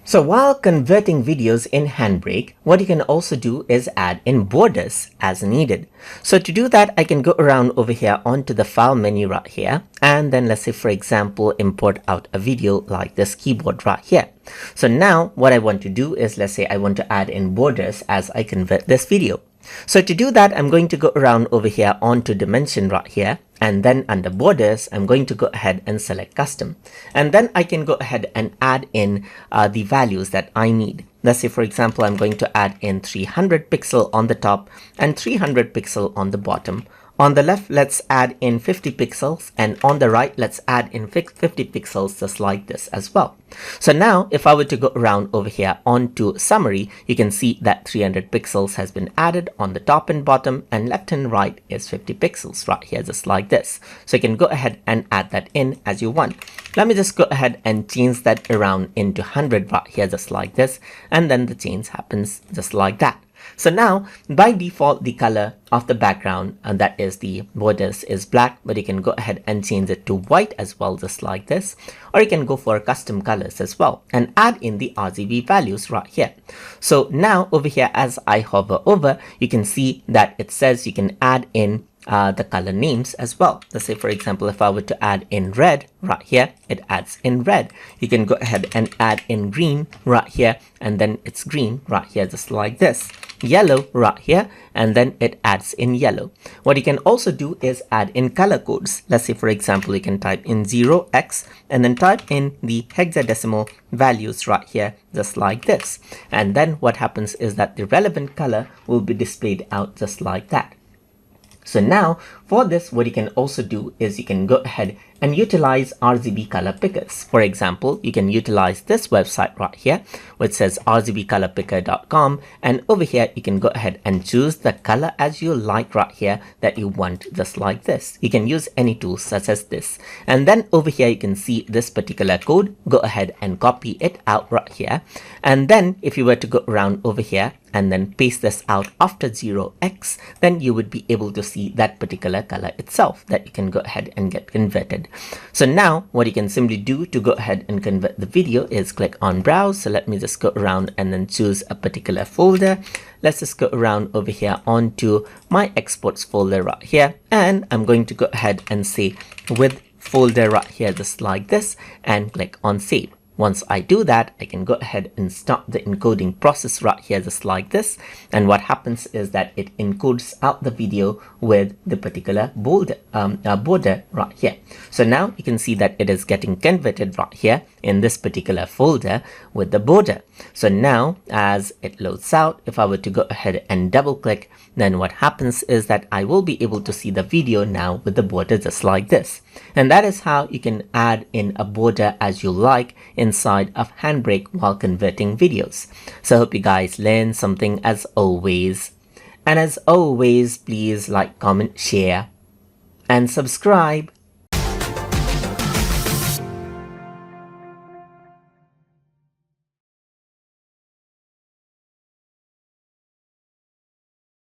So while converting videos in Handbrake, what you can also do is add in borders as needed. So to do that, I can go around over here onto the file menu right here. And then let's say, for example, import out a video like this keyboard right here. So now what I want to do is, let's say I want to add in borders as I convert this video. So to do that, I'm going to go around over here onto dimension right here. And then under borders, I'm going to go ahead and select custom. And then I can go ahead and add in the values that I need. Let's say, for example, I'm going to add in 300 pixel on the top and 300 pixel on the bottom. On the left, let's add in 50 pixels, and on the right, let's add in 50 pixels just like this as well. So now if I were to go around over here onto summary, you can see that 300 pixels has been added on the top and bottom, and left and right is 50 pixels right here just like this. So you can go ahead and add that in as you want. Let me just go ahead and change that around into 100 right here just like this, and then the change happens just like that. So now by default, the color of the background, and that is the borders, is black, but you can go ahead and change it to white as well, just like this. Or you can go for custom colors as well and add in the RGB values right here. So now over here, as I hover over, you can see that it says you can add in the color names as well. Let's say, for example, if I were to add in red right here, it adds in red. You can go ahead and add in green right here, and then it's green right here just like this. Yellow right here, and then it adds in yellow. What you can also do is add in color codes. Let's say, for example, you can type in 0x and then type in the hexadecimal values right here just like this. And then what happens is that the relevant color will be displayed out just like that. So now for this, what you can also do is you can go ahead and utilize RGB color pickers. For example, you can utilize this website right here, which says rgbcolorpicker.com. And over here, you can go ahead and choose the color as you like right here that you want, just like this. You can use any tool such as this. And then over here, you can see this particular code. Go ahead and copy it out right here. And then if you were to go around over here and then paste this out after 0x, then you would be able to see that particular color itself that you can go ahead and get converted. So now what you can simply do to go ahead and convert the video is click on browse. So let me just go around and then choose a particular folder. Let's just go around over here onto my exports folder right here. And I'm going to go ahead and say with folder right here, just like this, and click on save. Once I do that, I can go ahead and start the encoding process right here just like this. And what happens is that it encodes out the video with the particular border right here. So now you can see that it is getting converted right here in this particular folder with the border. So now as it loads out, if I were to go ahead and double click, then what happens is that I will be able to see the video now with the border just like this. And that is how you can add in a border as you like inside of Handbrake while converting videos. So I hope you guys learned something as always. And as always, please like, comment, share, and subscribe.